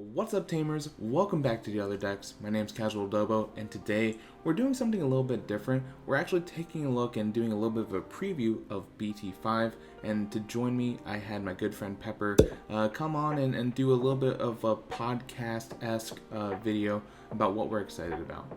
What's up, Tamers? Welcome back to the other decks. My name's Casual Dobo, and today we're doing something a little bit different. We're actually taking a look and doing a little bit of a preview of BT5, and to join me, I had my good friend Pepper come on and do a little bit of a podcast-esque video about what we're excited about.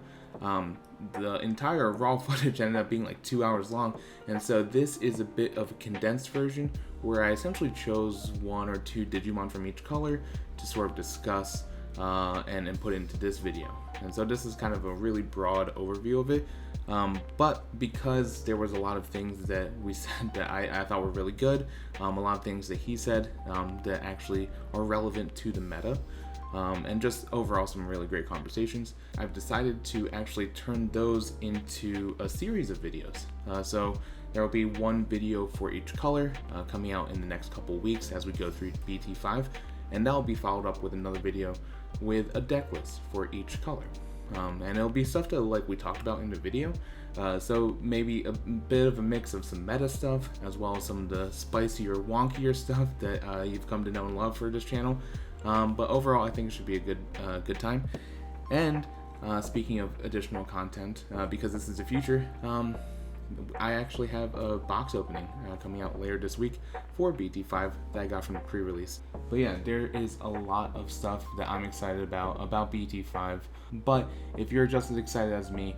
The entire raw footage ended up being like 2 hours long, and so this is a bit of a condensed version where I essentially chose one or two Digimon from each color to sort of discuss and put into this video. And so this is kind of a really broad overview of it, but because there was a lot of things that we said that I thought were really good, a lot of things that he said that actually are relevant to the meta, and just overall some really great conversations, I've decided to actually turn those into a series of videos. So there will be one video for each color coming out in the next couple weeks as we go through BT5, and that will be followed up with another video with a deck list for each color. And it'll be stuff that like we talked about in the video, so maybe a bit of a mix of some meta stuff as well as some of the spicier, wonkier stuff that you've come to know and love for this channel. But overall, I think it should be a good time. And speaking of additional content, because this is the future, I actually have a box opening coming out later this week for BT5 that I got from the pre-release. But yeah, there is a lot of stuff that I'm excited about BT5. But if you're just as excited as me,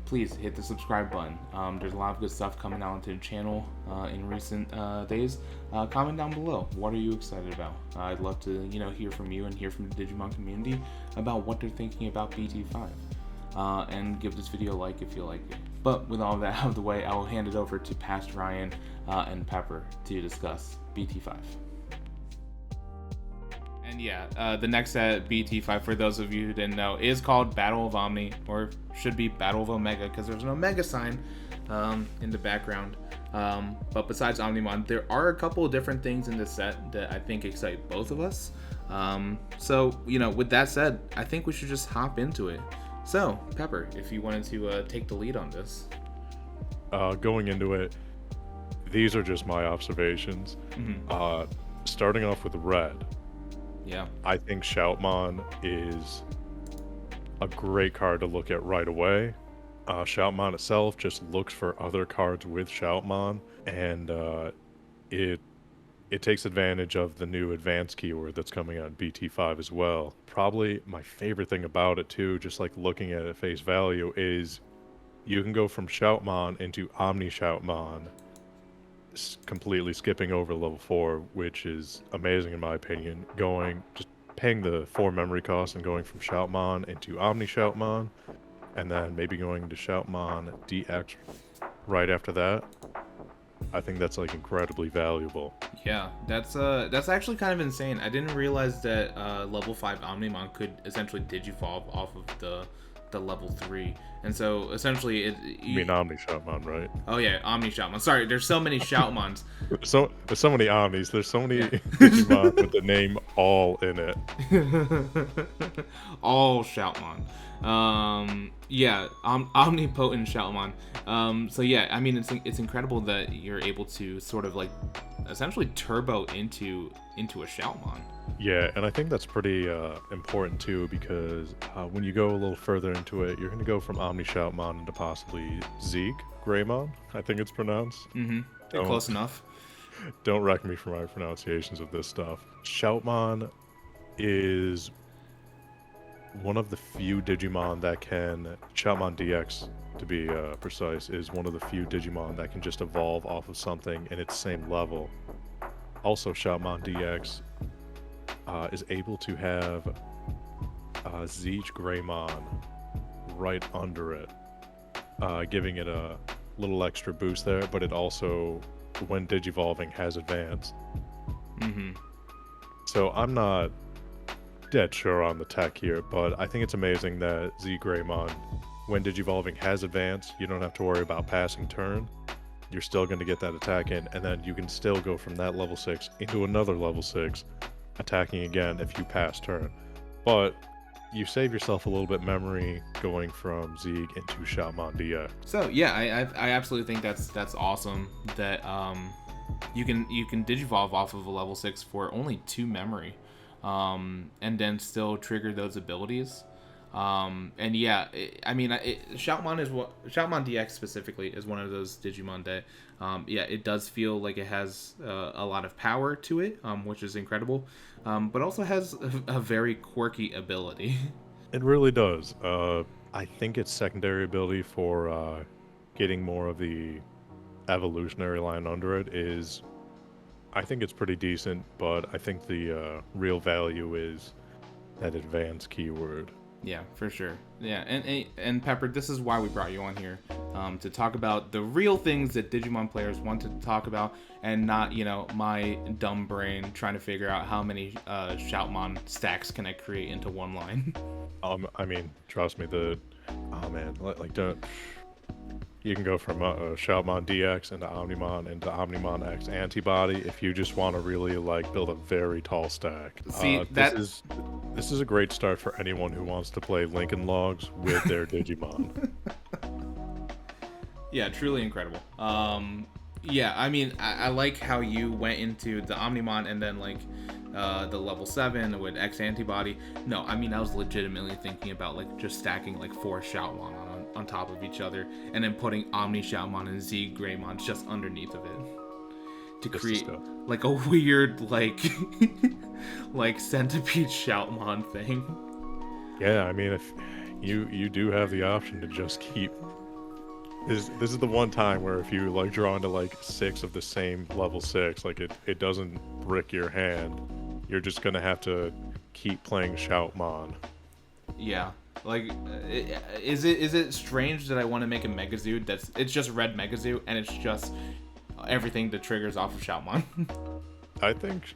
please hit the subscribe button. There's a lot of good stuff coming out into the channel in recent days. Comment down below, what are you excited about? I'd love to hear from you and hear from the Digimon community about what they're thinking about BT5. And give this video a like if you like it. But with all that out of the way, I will hand it over to Past Ryan and Pepper to discuss BT5. And yeah, the next set, BT5, for those of you who didn't know, is called Battle of Omni, or should be Battle of Omega, because there's an Omega sign in the background. But besides Omnimon, there are a couple of different things in this set that I think excite both of us. So, with that said, I think we should just hop into it. So, Pepper, if you wanted to take the lead on this. Going into it, these are just my observations. Mm-hmm. Starting off with red. Yeah. I think Shoutmon is a great card to look at right away. Shoutmon itself just looks for other cards with Shoutmon, and it takes advantage of the new advanced keyword that's coming on BT5 as well. Probably my favorite thing about it too, just like looking at it at face value, is you can go from Shoutmon into Omni Shoutmon, completely skipping over level 4, which is amazing in my opinion. Just paying the 4 memory cost and going from Shoutmon into Omni Shoutmon, and then maybe going to Shoutmon DX right after that. I think that's like incredibly valuable. Yeah, that's actually kind of insane. I didn't realize that level 5 Omnimon could essentially digivolve off of the level 3, and so essentially You mean Omni Shoutmon, right? Oh yeah, Omni Shoutmon. Sorry, there's so many Shoutmons. There's so many Omnis. There's so many Digimon with the name all in it. All Shoutmon. Yeah, omnipotent Shoutmon. So yeah, I mean, it's incredible that you're able to sort of like essentially turbo into a Shoutmon. Yeah, and I think that's pretty important too, because when you go a little further into it, you're going to go from Omni Shoutmon into possibly Hexeblaumon, I think it's pronounced. Mm-hmm. Close enough. Don't wreck me for my pronunciations of this stuff. Shoutmon is one of the few Digimon that can, Shoutmon DX to be precise, is one of the few Digimon that can just evolve off of something in its same level. Also, Shoutmon DX is able to have Hexeblaumon right under it, giving it a little extra boost there, but it also, when digivolving, has advance. Mm-hmm. So I'm not dead sure on the tech here, but I think it's amazing that Hexeblaumon, when digivolving, has advance. You don't have to worry about passing turn. You're still going to get that attack in, and then you can still go from that level 6 into another level 6, attacking again if you pass turn. But you save yourself a little bit memory going from Zeg into Shoutmon DX. So yeah, I absolutely think that's awesome that you can digivolve off of a level 6 for only 2 memory. and then still trigger those abilities. And yeah, Shoutmon is what Shoutmon DX specifically is one of those Digimon that, yeah, it does feel like it has a lot of power to it, which is incredible, but also has a very quirky ability. It really does. I think its secondary ability for getting more of the evolutionary line under it is, I think it's pretty decent, but I think the real value is that advanced keyword. Yeah, for sure. Yeah, and Pepper, this is why we brought you on here, to talk about the real things that Digimon players want to talk about, and not, my dumb brain trying to figure out how many Shoutmon stacks can I create into one line. I mean, trust me, oh man, don't. You can go from Shoutmon DX into Omnimon X antibody if you just want to really build a very tall stack. See, this is a great start for anyone who wants to play Lincoln Logs with their Digimon. Yeah, truly incredible. Yeah, I mean, I like how you went into the Omnimon and then the level 7 with X antibody. No, I mean, I was legitimately thinking about just stacking 4 Shoutmon on top of each other, and then putting Omni Shoutmon and Z Greymon just underneath of it to create a weird centipede Shoutmon thing. Yeah, I mean, if you do have the option to just keep this is the one time where if you draw into 6 of the same level 6, it doesn't brick your hand. You're just gonna have to keep playing Shoutmon. Yeah. Is it strange that I want to make a Megazoo it's just red Megazoo and it's just everything that triggers off of Shoutmon? I think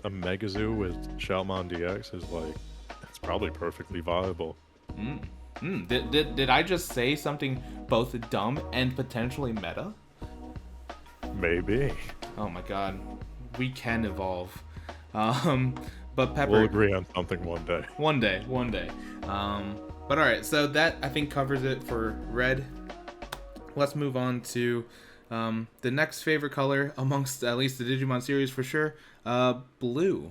a Megazoo with Shoutmon DX is it's probably perfectly viable. Did I just say something both dumb and potentially meta? Maybe. Oh my god, we can evolve. But Pepper, we'll agree on something one day. One day. But all right, so that I think covers it for red. Let's move on to the next favorite color amongst at least the Digimon series for sure, blue.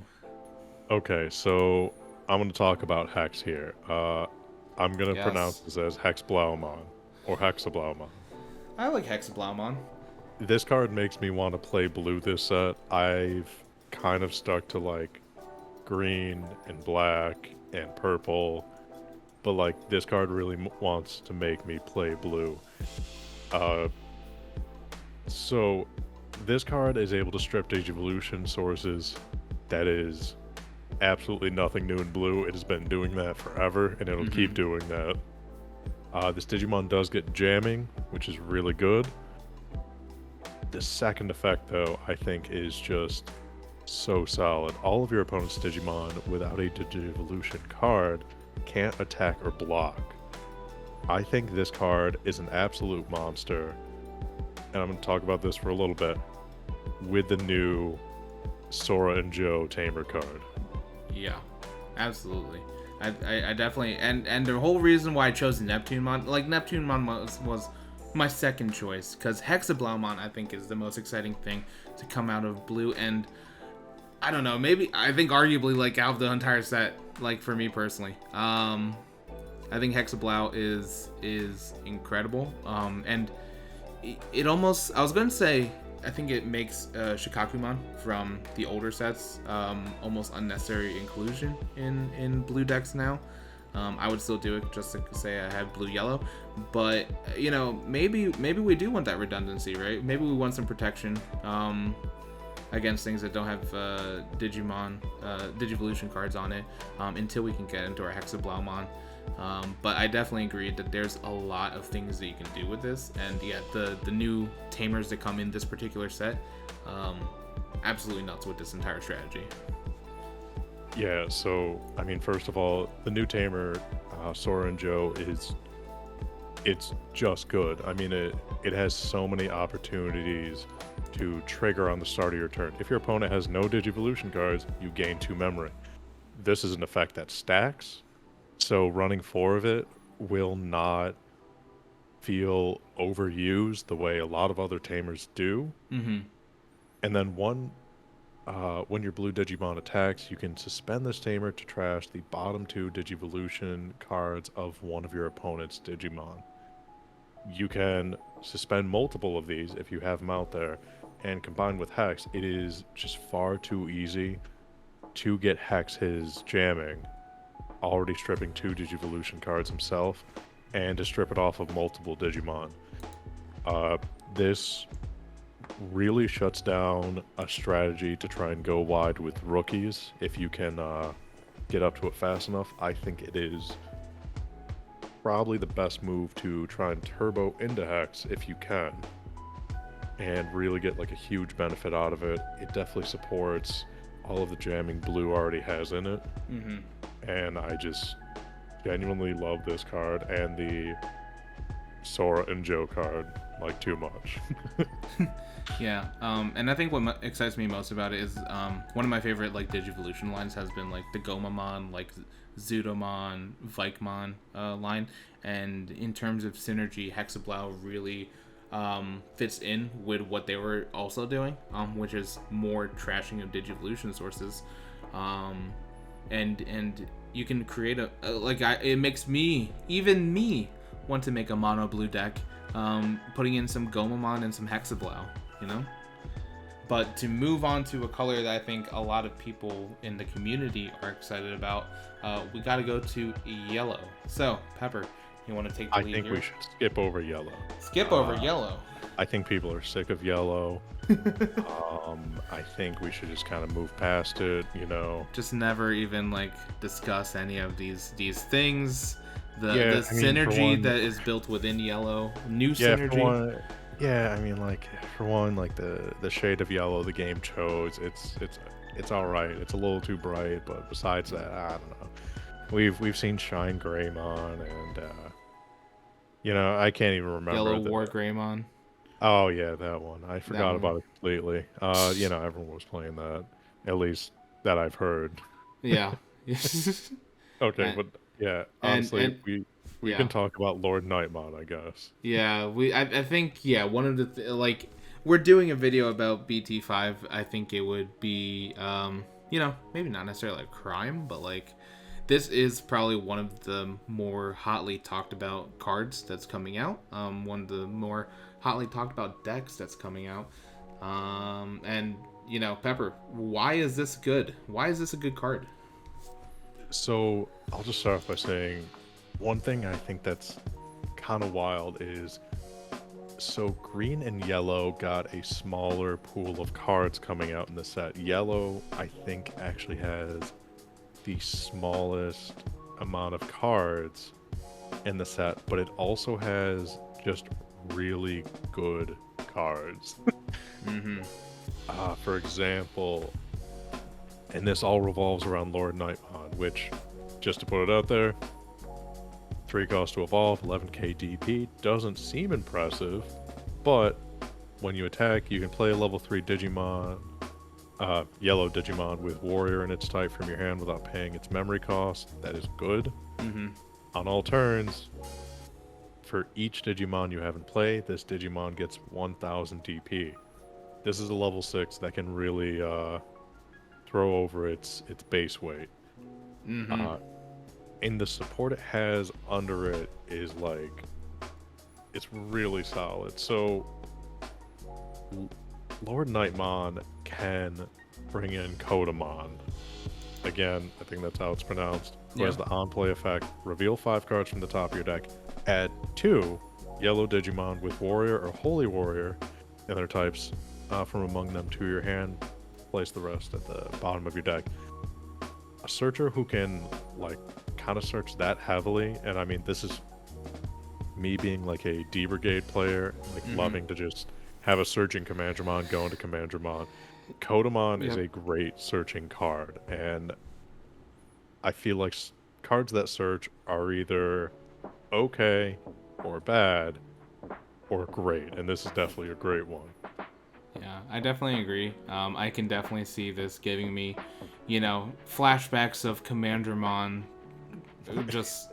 Okay, so I'm going to talk about Hex here. I'm going to pronounce this as Hexeblaumon or Hexeblaumon. I like Hexeblaumon. This card makes me want to play blue this set. I've kind of stuck to green and black and purple, but this card really wants to make me play blue. So this card is able to strip Digivolution sources. That is absolutely nothing new in blue. It has been doing that forever, and it'll keep doing that. This Digimon does get jamming, which is really good. The second effect, though, I think is just so solid. All of your opponent's Digimon without a Digivolution card can't attack or block. I think this card is an absolute monster, and I'm going to talk about this for a little bit with the new Sora and Joe Tamer card. Yeah, absolutely. I definitely, and the whole reason why I chose Neptunemon, Neptunemon was my second choice, because Hexeblaumon I think is the most exciting thing to come out of blue, and I don't know, maybe I think arguably out of the entire set, for me personally, I think Hexeblau is incredible, and it almost, I was gonna say, I think it makes Shikakumon from the older sets almost unnecessary inclusion in blue decks now. I would still do it just to say I have blue-yellow, but maybe we do want that redundancy, right? Maybe we want some protection against things that don't have Digivolution cards on it until we can get into our Hexeblaumon. But I definitely agree that there's a lot of things that you can do with this, and yeah, the new tamers that come in this particular set, absolutely nuts with this entire strategy. Yeah, so I mean, first of all, the new tamer Sora and Joe it's just good. I mean, it has so many opportunities to trigger on the start of your turn. If your opponent has no Digivolution cards, you gain 2 memory. This is an effect that stacks, so running 4 of it will not feel overused the way a lot of other tamers do. Mm-hmm. And then one when your blue Digimon attacks, you can suspend this tamer to trash the bottom 2 Digivolution cards of one of your opponent's Digimon. You can suspend multiple of these if you have them out there, and combined with Hex, it is just far too easy to get Hex his jamming, already stripping 2 Digivolution cards himself, and to strip it off of multiple Digimon. This really shuts down a strategy to try and go wide with rookies if you can get up to it fast enough. I think it is probably the best move to try and turbo into Hex if you can, and really get like a huge benefit out of it. It definitely supports all of the jamming blue already has in it, and I just genuinely love this card and the Sora and Joe card like too much. Yeah, and I think what excites me most about it is one of my favorite like Digivolution lines has been like the Gomamon, like Zudomon, Vikemon line, and in terms of synergy, Hexeblau really fits in with what they were also doing, which is more trashing of Digivolution sources, and you can create it makes me want to make a mono blue deck, putting in some Gomamon and some Hexeblau, you know. But to move on to a color that I think a lot of people in the community are excited about, we got to go to yellow. So, Pepper, you want to take the lead I think here? we should skip over yellow. Skip over yellow. I think people are sick of yellow. I think we should just kind of move past it, you know. Just never even like discuss any of these things. The I mean, synergy that is built within yellow, new synergy. For one, like the shade of yellow the game chose, it's all right. It's a little too bright, but besides that, I don't know. We've seen Shine Greymon and I can't even remember. Yellow War Greymon. Oh yeah, that one. I forgot one. about it completely. Everyone was playing that, at least that I've heard. Yeah. Okay, but yeah, honestly, we yeah. can talk about LordKnightmon, I guess. Yeah, I think one of the we're doing a video about BT5. I think it would be maybe not necessarily a crime, but like this is probably one of the more hotly talked about cards that's coming out. One of the more hotly talked about decks that's coming out. And Pepper, why is this good? Why is this a good card? So I'll just start off by saying one thing I think that's kind of wild is, so green and yellow got a smaller pool of cards coming out in the set. Yellow, I think, actually has the smallest amount of cards in the set, but it also has just really good cards. For example, and this all revolves around LordKnightmon, which, just to put it out there, 3 cost to evolve, 11k DP, doesn't seem impressive, but when you attack, you can play a level 3 Digimon, yellow Digimon with Warrior in its type from your hand without paying its memory cost. That is good. On all turns, for each Digimon you have in play, this Digimon gets 1000 DP. This is a level 6 that can really throw over its base weight. And the support it has under it is like, it's really solid. So LordKnightmon can bring in Kodamon. Again, I think that's how it's pronounced. Who has the on-play effect. Reveal 5 cards from the top of your deck. Add 2 yellow Digimon with Warrior or Holy Warrior and their types from among them to your hand. Place the rest at the bottom of your deck. A searcher who can kind of search that heavily, and I mean, this is me being like a D Brigade player, loving to just have a searching Commandramon go into Commandramon. Kodamon is a great searching card, and I feel like cards that search are either okay or bad or great, and this is definitely a great one. Yeah, I definitely agree. I can definitely see this giving me, flashbacks of Commandramon. Just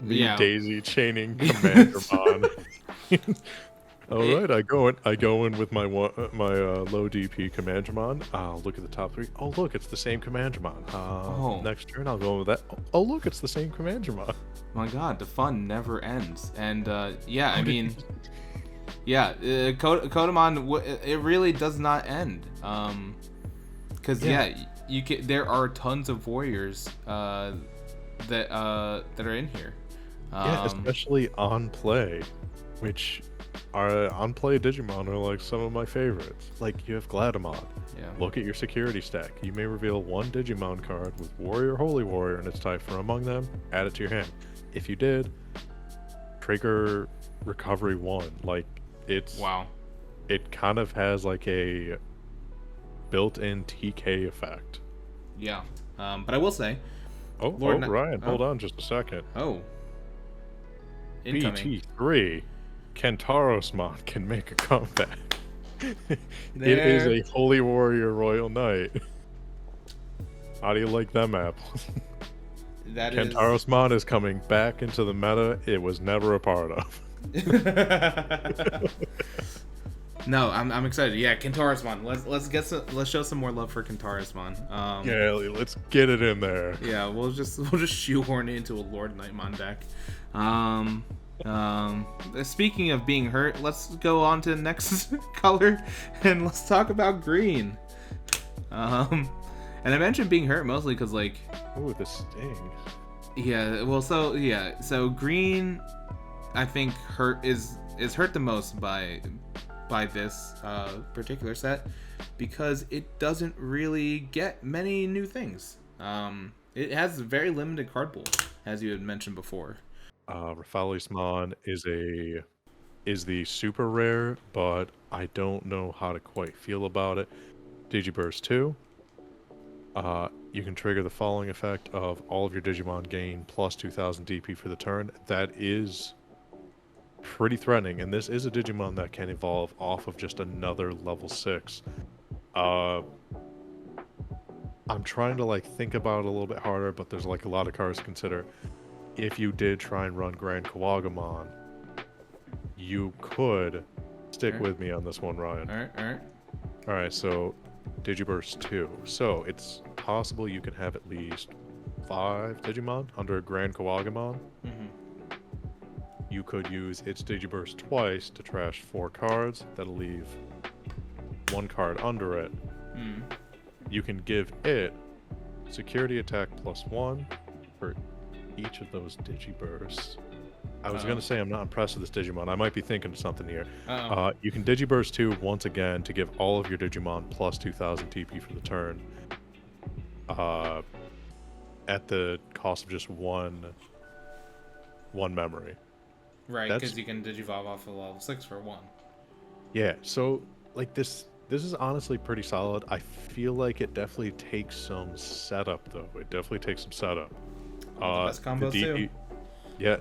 Daisy chaining Commandramon. All right, I go in with my low DP Commandramon. Look at the top three. Oh, look, it's the same Commandramon. Oh. Next turn, I'll go in with that. Oh, look, it's the same Commandramon. My God, the fun never ends. And yeah, I mean, yeah, Kodamon, it really does not end. Because yeah, you can. There are tons of warriors that are in here. Yeah, especially on play, which are on play Digimon are like some of my favorites. Like you have Gladamon. Yeah. Look at your security stack. You may reveal one Digimon card with Warrior Holy Warrior and its type from among them. Add it to your hand. If you did, trigger Recovery 1. Like it's Wow. It kind of has like a built-in TK effect. Yeah. But I will say. Ryan, hold on just a second. Oh. Incoming. BT3, Kentarosmon can make a comeback. It is a Holy Warrior Royal Knight. How do you like them apples? Kentarosmon is coming back into the meta it was never a part of. No, I'm excited. Yeah, Kentarosmon. Let's show some more love for Kentarosmon. Yeah, let's get it in there. Yeah, we'll just shoehorn it into a LordKnightmon deck. Speaking of being hurt, let's go on to the next color and let's talk about green. And I mentioned being hurt mostly because like, ooh, the sting. Yeah, well, so green, I think is hurt the most by this particular set because it doesn't really get many new things. It has a very limited card pool, as you had mentioned before. Rafflesimon is the super rare, but I don't know how to quite feel about it. Digiburst 2. You can trigger the following effect of all of your Digimon gain plus 2000 DP for the turn. That is pretty threatening, and this is a Digimon that can evolve off of just another level 6. I'm trying to like think about it a little bit harder, but there's like a lot of cards to consider. If you did try and run Grand Kawagamon, you could stick with me on this one, Ryan. All right, so Digiburst 2. So it's possible you can have at least 5 Digimon under Grand Kawagamon. You could use its Digiburst twice to trash 4 cards. That'll leave 1 card under it. You can give it security attack +1 for each of those Digibursts. I was going to say I'm not impressed with this Digimon. I might be thinking of something here. You can Digiburst 2 once again to give all of your Digimon plus 2000 TP for the turn. At the cost of just one memory. Right, because you can Digivolve off of level 6 for 1. Yeah, so like this is honestly pretty solid. I feel like it definitely takes some setup though. It definitely takes some setup. Best combos too. Yeah,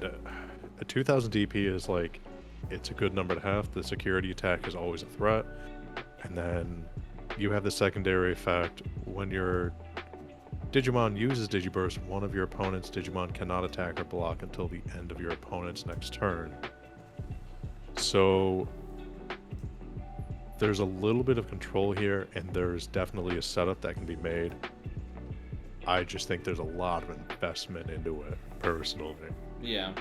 a 2000 DP is like, it's a good number to have. The security attack is always a threat. And then you have the secondary effect. When your Digimon uses Digiburst, one of your opponent's Digimon cannot attack or block until the end of your opponent's next turn. So there's a little bit of control here, and there's definitely a setup that can be made. I just think there's a lot of investment into it, personally. Yeah.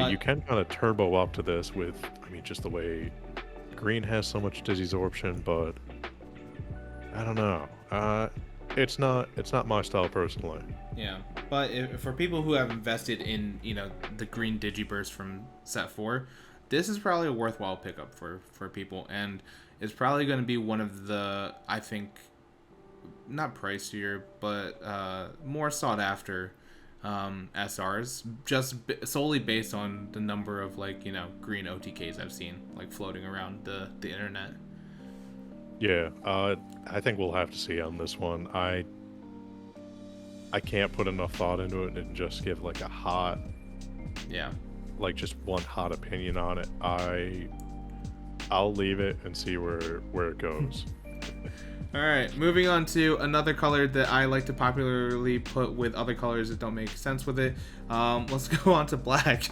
You can kind of turbo up to this with, I mean, just the way green has so much Digisorption, but I don't know. It's not my style personally. Yeah, but for people who have invested in, the green Digiburst from set 4, this is probably a worthwhile pickup for people, and it's probably going to be one of the, I think, not pricier, but more sought after SRs, just solely based on the number of green OTKs I've seen floating around the internet. Yeah, I think we'll have to see on this one. I can't put enough thought into it and just give a hot, just one hot opinion on it. I'll leave it and see where it goes. All right, moving on to another color that I like to popularly put with other colors that don't make sense with it. Let's go on to black.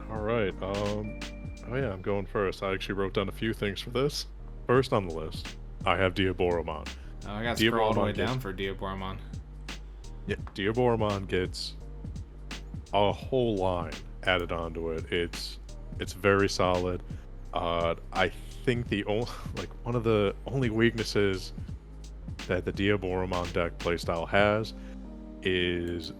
All right. Oh yeah, I'm going first. I actually wrote down a few things for this. First on the list, I have Diaboromon. Oh, I got to scroll all the way Diaboromon down for Diaboromon. Yeah, Diaboromon gets a whole line added onto it. It's very solid. I think the only one of the only weaknesses that the Diaboromon deck playstyle has is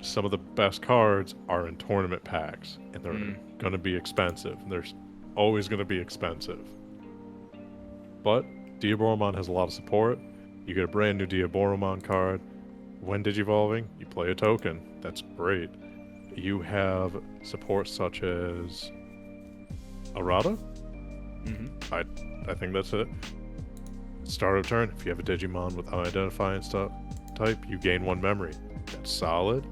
some of the best cards are in tournament packs, and they're going to be expensive. They're always going to be expensive. But Diaboromon has a lot of support. You get a brand new Diaboromon card. When digivolving, you play a token. That's great. You have support such as Errata. I think that's it. Start of turn, if you have a Digimon with unidentifying type, you gain 1 memory. That's solid.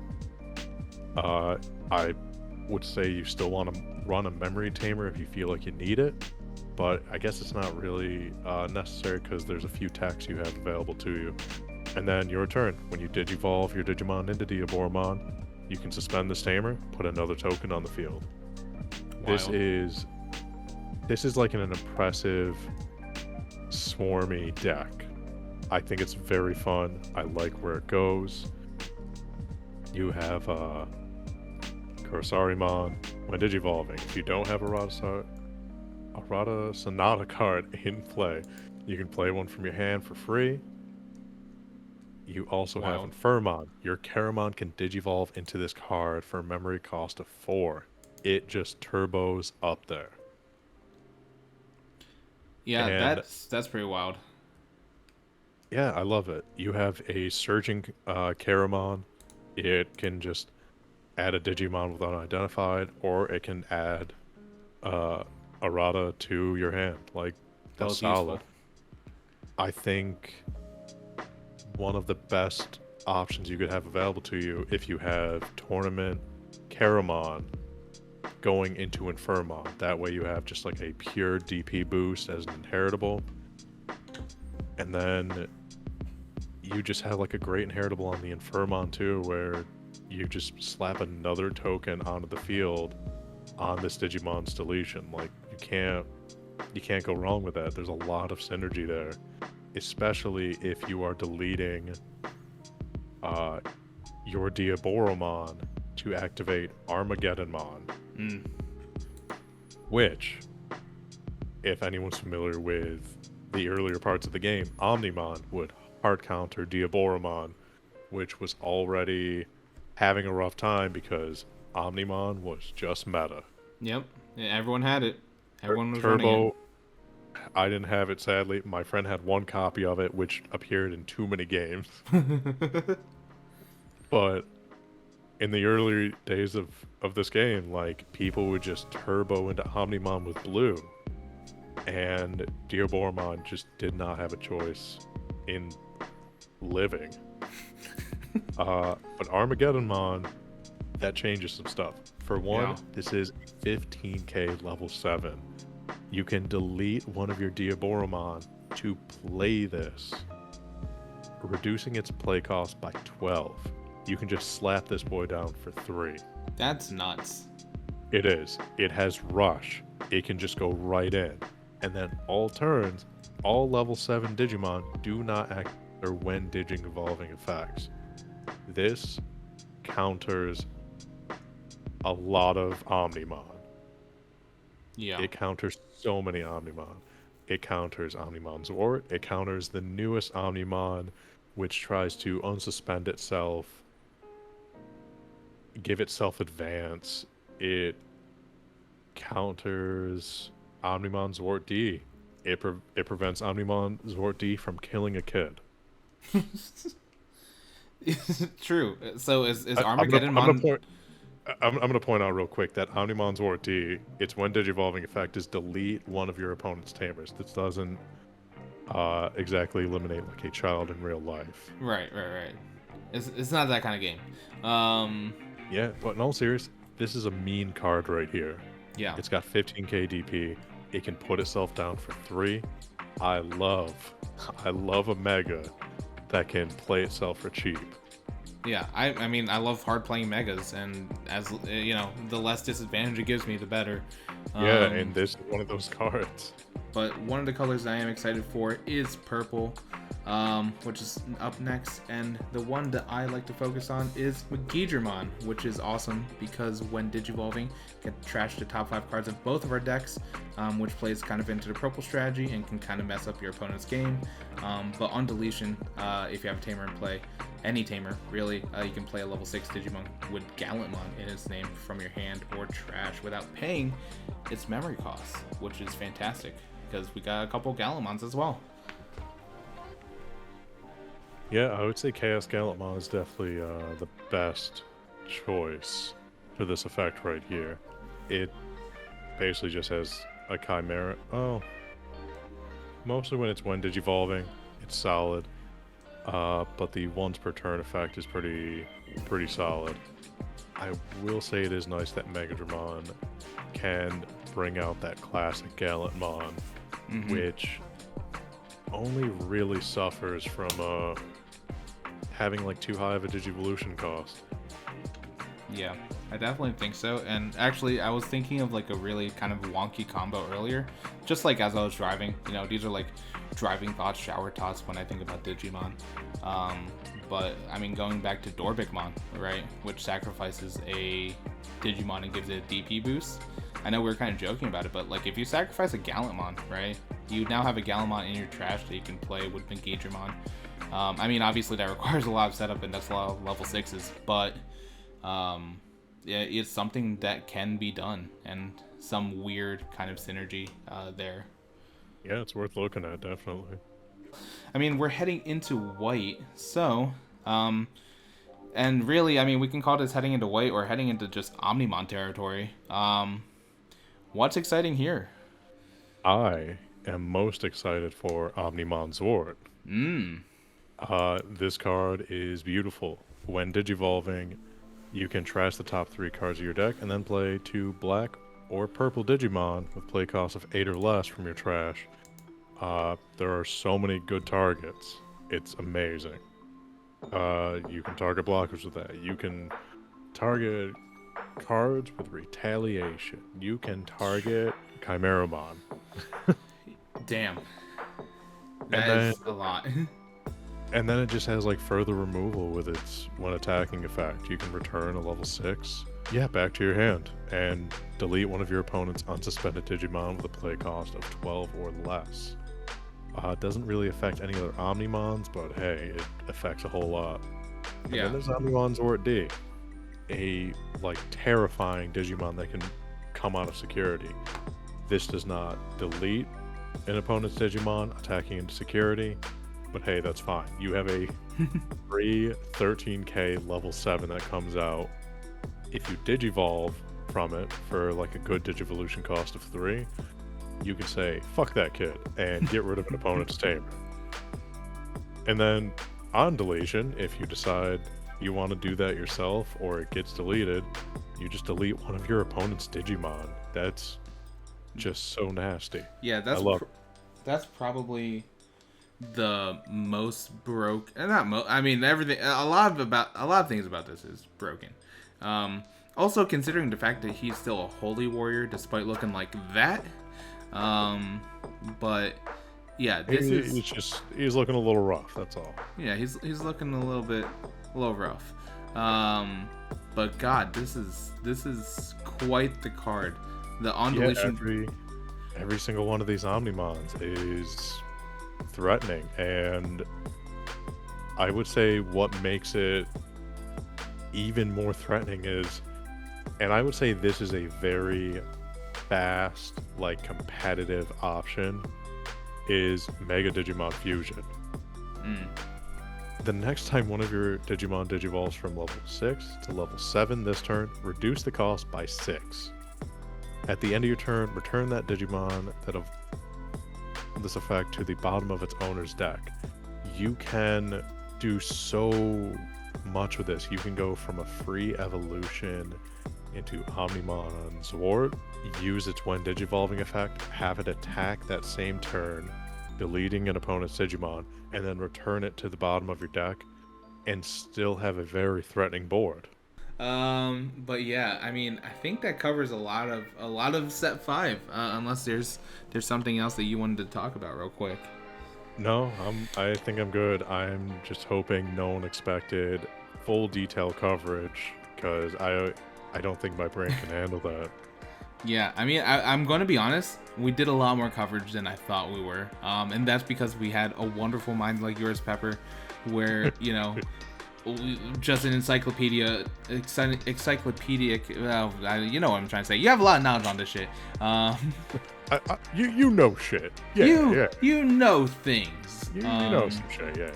I would say you still want to run a memory tamer if you feel like you need it, but I guess it's not really necessary because there's a few techs you have available to you. And then your turn. When you digivolve your Digimon into Diaboromon, you can suspend this tamer, put another token on the field. Wild. This is like an impressive swarmy deck. I think it's very fun. I like where it goes. You have Kursarimon. When digivolving, if you don't have a Rada Sonata card in play, you can play one from your hand for free. You also have Infirmon. Your Caramon can digivolve into this card for a memory cost of 4. It just turbos up there. Yeah, and that's pretty wild. Yeah, I love it. You have a Surging Caramon. It can just add a Digimon with unidentified, or it can add Errata to your hand. Like, that's solid. Useful. I think one of the best options you could have available to you if you have Tournament Caramon going into Infirmon. That way you have just like a pure DP boost as an inheritable. And then you just have like a great inheritable on the Infirmon too, where you just slap another token onto the field on this Digimon's deletion. Like, you can't go wrong with that. There's a lot of synergy there, especially if you are deleting your Diaboromon to activate Armageddonmon. Which, if anyone's familiar with the earlier parts of the game, Omnimon would hard counter Diaboromon, which was already having a rough time because Omnimon was just meta. Yep, everyone had it. Everyone was running it. I didn't have it, sadly. My friend had 1 copy of it, which appeared in too many games. But in the early days of this game, like, people would just turbo into Omnimon with blue. And Diaboromon just did not have a choice in living. But Armageddonmon, that changes some stuff. For one, This is 15k level 7. You can delete one of your Diaboromon to play this, reducing its play cost by 12. You can just slap this boy down for 3. That's nuts. It is. It has rush. It can just go right in. And then all turns, all level 7 Digimon do not act when digivolving effects. This counters a lot of Omnimon. Yeah. It counters so many Omnimon. It counters Omnimon Zwart. It counters the newest Omnimon, which tries to unsuspend itself, give itself advance. It counters Omnimon Zwart D. It prevents Omnimon Zwart D from killing a kid. True. So is Armageddonmon... I'm going to point out real quick that Omnimon Zwart D, its when digivolving effect is delete one of your opponent's tamers. This doesn't exactly eliminate like a child in real life. Right. It's not that kind of game. Yeah, but in all seriousness, this is a mean card right here. Yeah. It's got 15k DP. It can put itself down for 3. I love a mega that can play itself for cheap. Yeah, I mean, I love hard playing megas, and as you know, the less disadvantage it gives me, the better. Yeah, and this is one of those cards. But one of the colors I am excited for is purple, which is up next. And the one that I like to focus on is Megidramon, which is awesome because when Digivolving, you can trash the top 5 cards of both of our decks, which plays kind of into the purple strategy and can kind of mess up your opponent's game. But on deletion, if you have a tamer in play, any tamer really, you can play a level 6 Digimon with Gallantmon in its name from your hand or trash without paying its memory costs, which is fantastic because we got a couple Gallantmons as well. Yeah, I would say Chaos Gallantmon is definitely the best choice for this effect right here. It basically just has a Chimera. Oh, mostly when Digivolving, it's solid. But the once per turn effect is pretty solid. I will say it is nice that Megidramon can bring out that classic Gallantmon, which only really suffers from having like too high of a Digivolution cost. Yeah, I definitely think so. And actually, I was thinking of like a really kind of wonky combo earlier, just like as I was driving. You know, these are like driving thoughts, shower thoughts when I think about Digimon. But I mean, going back to Dorbigmon, right, which sacrifices a Digimon and gives it a DP boost. I know we were kind of joking about it, but like if you sacrifice a Gallantmon, right, you now have a Gallantmon in your trash that you can play with Megidramon. I mean, obviously that requires a lot of setup and that's a lot of level 6s, but yeah, it's something that can be done and some weird kind of synergy there. Yeah, it's worth looking at, definitely. I mean, we're heading into white, so and really, I mean, we can call this heading into white or heading into just Omnimon territory. What's exciting here? I am most excited for Omnimon Zwart. This card is beautiful. When Digivolving, you can trash the top 3 cards of your deck and then play 2 black or purple Digimon with play cost of 8 or less from your trash. There are so many good targets. It's amazing. You can target blockers with that. You can target cards with retaliation. You can target Chimeramon. Damn. That is a lot. And then it just has like further removal with its when attacking effect. You can return a level 6. Yeah, back to your hand. And delete one of your opponent's unsuspended Digimon with a play cost of 12 or less. It doesn't really affect any other Omnimons, but hey, it affects a whole lot. And then there's Omnimon Zwart D. A like terrifying Digimon that can come out of security. This does not delete an opponent's Digimon attacking into security, but hey, that's fine. You have a free 13k level 7 that comes out. If you Digivolve from it for like a good Digivolution cost of 3, you can say, fuck that kid, and get rid of an opponent's tamer. And then on deletion, if you decide you want to do that yourself or it gets deleted, you just delete one of your opponent's Digimon. That's just so nasty. Yeah, that's probably the most broke, and I mean everything. A lot of things about this is broken. Also, considering the fact that he's still a holy warrior despite looking like that. But yeah, he's looking a little rough. That's all. Yeah, he's looking a little rough. But God, this is quite the card. The on-deletion. Every single one of these Omnimons is threatening, and I would say what makes it even more threatening is, and I would say this is a very fast, like competitive option, is Mega Digimon Fusion. The next time one of your Digimon digivolves from level 6 to level 7 this turn, reduce the cost by 6. At the end of your turn, return that Digimon that of this effect to the bottom of its owner's deck. You can do so much with this. You can go from a free evolution into Omnimon Zwart, use its when Digivolving effect, have it attack that same turn, deleting an opponent's Digimon, and then return it to the bottom of your deck. and still have a very threatening board. But yeah, I mean, I think that covers a lot of set 5. Unless there's something else that you wanted to talk about real quick. No, I think I'm good. I'm just hoping no one expected full detail coverage because I don't think my brain can handle that. Yeah, I mean, I'm going to be honest. We did a lot more coverage than I thought we were, and that's because we had a wonderful mind like yours, Pepper, where just an encyclopedic. Well, you know what I'm trying to say. You have a lot of knowledge on this shit. You know shit. Yeah, you know things. You know some shit. Yeah.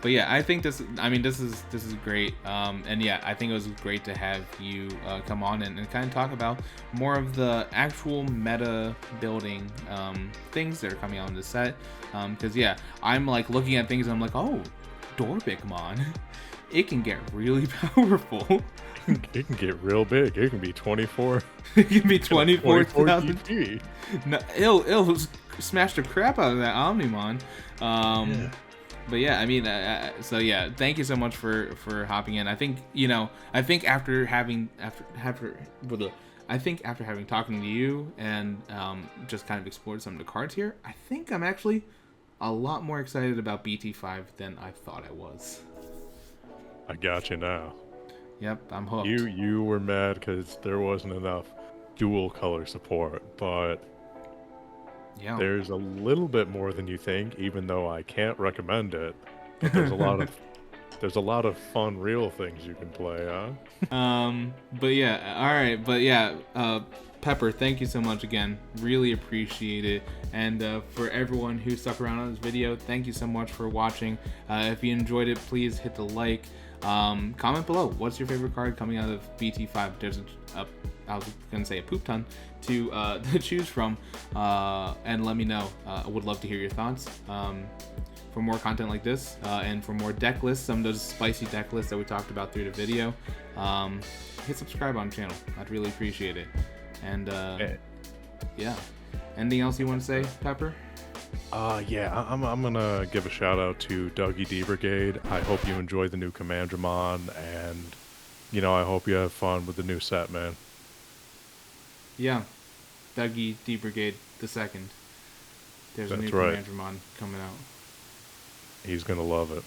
But yeah, I think this is great. And yeah, I think it was great to have you come on and kind of talk about more of the actual meta building things that are coming out in the set. Because yeah, I'm like looking at things and I'm like, oh, Dorpikmon, it can get really powerful. It can get real big. It can be 24. It can be 24,000. GP. No, it'll smash the crap out of that Omnimon. Yeah. But yeah, I mean, so yeah, thank you so much for hopping in. I think after having talking to you and just kind of explored some of the cards here, I think I'm actually a lot more excited about BT5 than I thought I was. I got you now. Yep, I'm hooked. You were mad because there wasn't enough dual color support, but yeah, there's a little bit more than you think, even though I can't recommend it. But there's a lot of fun real things you can play, huh? But yeah, all right, but yeah, Pepper, thank you so much again. Really appreciate it. And for everyone who stuck around on this video, thank you so much for watching. If you enjoyed it, please hit the like. Comment below. What's your favorite card coming out of BT5? There's I was gonna say a poop ton to choose from, and let me know. I would love to hear your thoughts. For more content like this, and for more deck lists, some of those spicy deck lists that we talked about through the video, hit subscribe on the channel. I'd really appreciate it. And yeah, anything else you want to say, Pepper? Yeah, I'm gonna give a shout out to Dougie D Brigade. I hope you enjoy the new Commandramon, and I hope you have fun with the new set, man. Yeah, Dougie D Brigade the second. There's That's a new right. Commandramon coming out. He's gonna love it.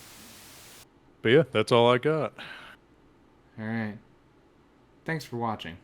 But yeah, that's all I got. All right. Thanks for watching.